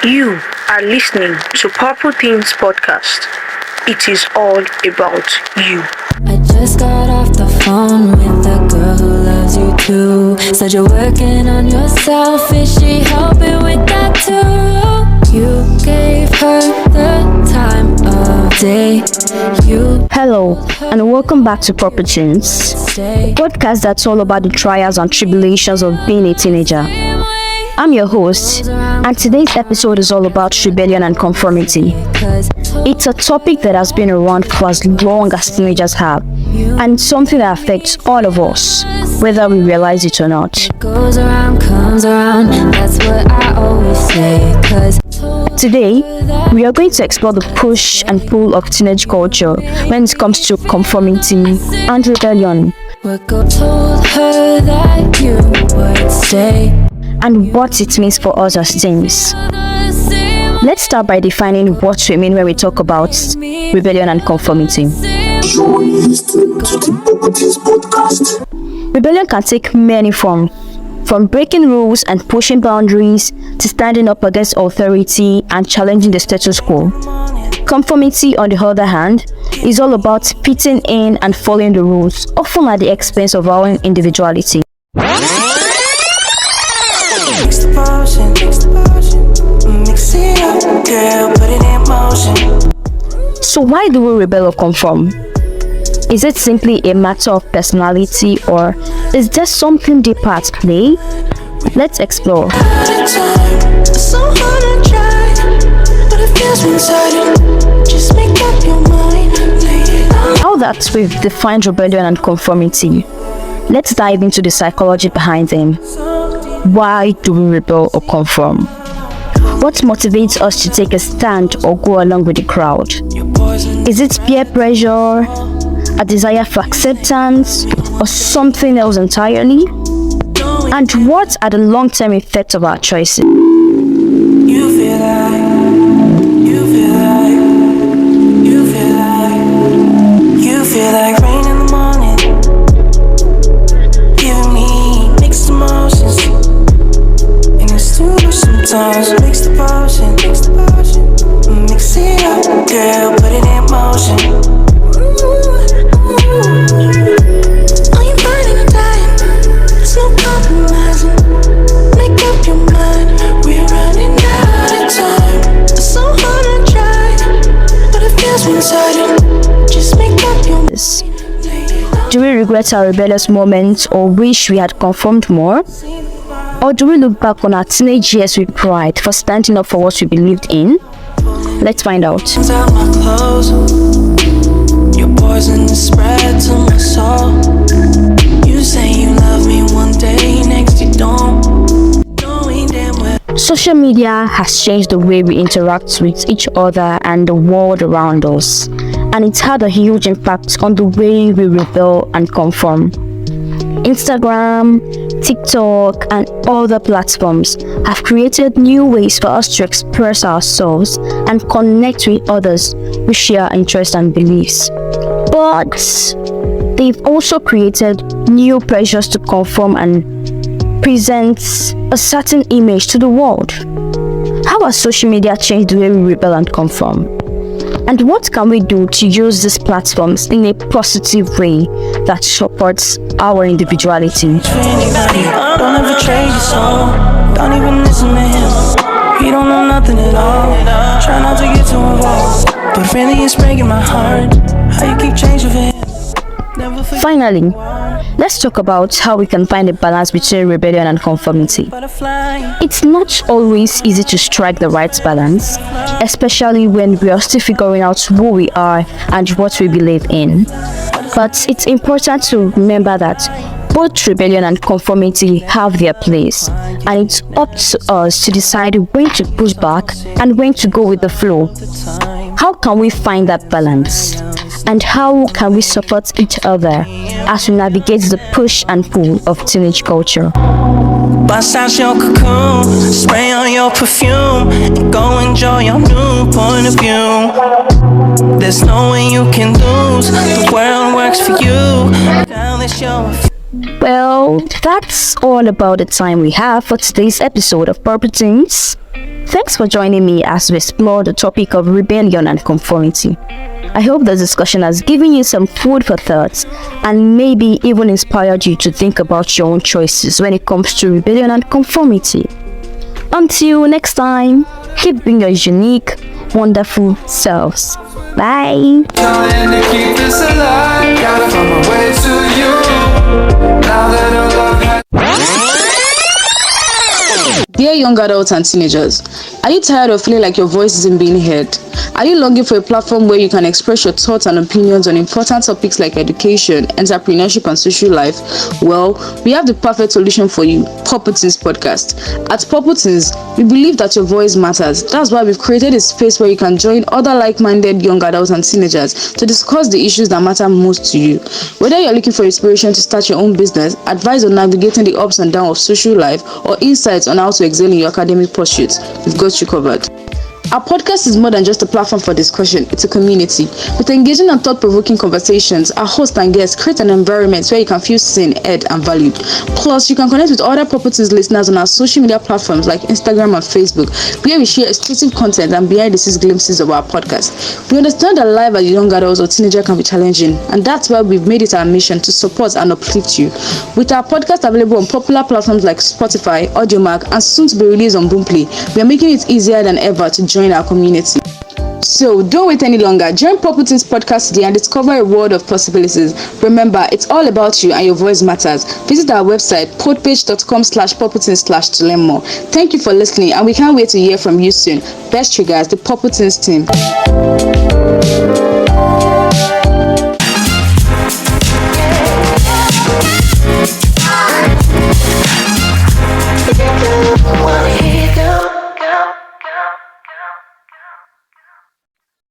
You are listening to Purple Teens Podcast. It is all about you. I just got off the phone with a girl who loves you too. Said you're working on yourself, is she helping with that too? You gave her the time of day. Hello, and welcome back to Purple Teens, a podcast that's all about the trials and tribulations of being a teenager. I'm your host, and today's episode is all about rebellion and conformity. It's a topic that has been around for as long as teenagers have, and it's something that affects all of us, whether we realize it or not. Goes around, comes around, that's what I always say. Today, we are going to explore the push and pull of teenage culture when it comes to conformity and rebellion. Told her that you would stay. And what it means for us as teens. Let's start by defining what we mean when we talk about rebellion and conformity. Rebellion can take many forms, from breaking rules and pushing boundaries to standing up against authority and challenging the status quo. Conformity, on the other hand, is all about fitting in and following the rules, often at the expense of our own individuality. So why do we rebel or conform? Is it simply a matter of personality, or is there something deeper at play? Let's explore. Now that we've defined rebellion and conformity, let's dive into the psychology behind them. Why do we rebel or conform? What motivates us to take a stand or go along with the crowd? Is it peer pressure, a desire for acceptance, or something else entirely? And what are the long-term effects of our choices? You feel like rain in the morning, giving me mixed emotions. And it's too much sometimes. Mix the potion, mix it up, girl, put it in motion. Are you burning or dying? There's no compromising. Make up your mind, we're running out of time. It's so hard to try, but it feels one-sided. Just make up your mind. Do we regret our rebellious moments or wish we had conformed more? Or do we look back on our teenage years with pride for standing up for what we believed in? Let's find out. Your poison is spread to my soul. You say you love me one day, next you don't. Social media has changed the way we interact with each other and the world around us, and it's had a huge impact on the way we rebel and conform. Instagram, TikTok, and other platforms have created new ways for us to express ourselves and connect with others who share interests and beliefs. But they've also created new pressures to conform and present a certain image to the world. How has social media changed the way we rebel and conform? And what can we do to use these platforms in a positive way that supports our individuality? Don't ever trade your soul. Don't even listen to him. He don't know nothing at all. Try not to get too involved, but really it's breaking my heart. How you keep changing for him. Finally, let's talk about how we can find a balance between rebellion and conformity. It's not always easy to strike the right balance, especially when we are still figuring out who we are and what we believe in. But it's important to remember that both rebellion and conformity have their place, and it's up to us to decide when to push back and when to go with the flow. How can we find that balance? And how can we support each other as we navigate the push and pull of teenage culture? Bust out your cocoon, spray on your perfume, and go enjoy your new point of view. There's no way you can lose, the world works for you. Now that you're Well, So that's all about the time we have for today's episode of Purple Teens. Thanks for joining me as we explore the topic of rebellion and conformity. I hope the discussion has given you some food for thought and maybe even inspired you to think about your own choices when it comes to rebellion and conformity. Until next time, keep being your unique, wonderful selves. Bye. Trying to keep this alive, gotta find my way to you. Now that our love has Dear young adults and teenagers, are you tired of feeling like your voice isn't being heard? Are you longing for a platform where you can express your thoughts and opinions on important topics like education, entrepreneurship, and social life? Well, we have the perfect solution for you, Purple Teens Podcast. At Purple Teens, we believe that your voice matters. That's why we've created a space where you can join other like-minded young adults and teenagers to discuss the issues that matter most to you. Whether you're looking for inspiration to start your own business, advice on navigating the ups and downs of social life, or insights on how to excel in your academic pursuits, we've got you covered. Our podcast is more than just a platform for discussion, it's a community. With engaging and thought-provoking conversations, our hosts and guests create an environment where you can feel seen, heard, and valued. Plus, you can connect with other Purple Teens listeners on our social media platforms like Instagram and Facebook, where we share exclusive content and behind-the-scenes glimpses of our podcast. We understand that life as a young adult or teenager can be challenging, and that's why we've made it our mission to support and uplift you. With our podcast available on popular platforms like Spotify, Audiomack, and soon to be released on Boomplay, we are making it easier than ever to join our community. So don't wait any longer. Join Purple Teens Podcast today and discover a world of possibilities. Remember, it's all about you and your voice matters. Visit our website, podpage.com/purpleteens/ to learn more. Thank you for listening, and we can't wait to hear from you soon. Best regards, the Purple Teens team.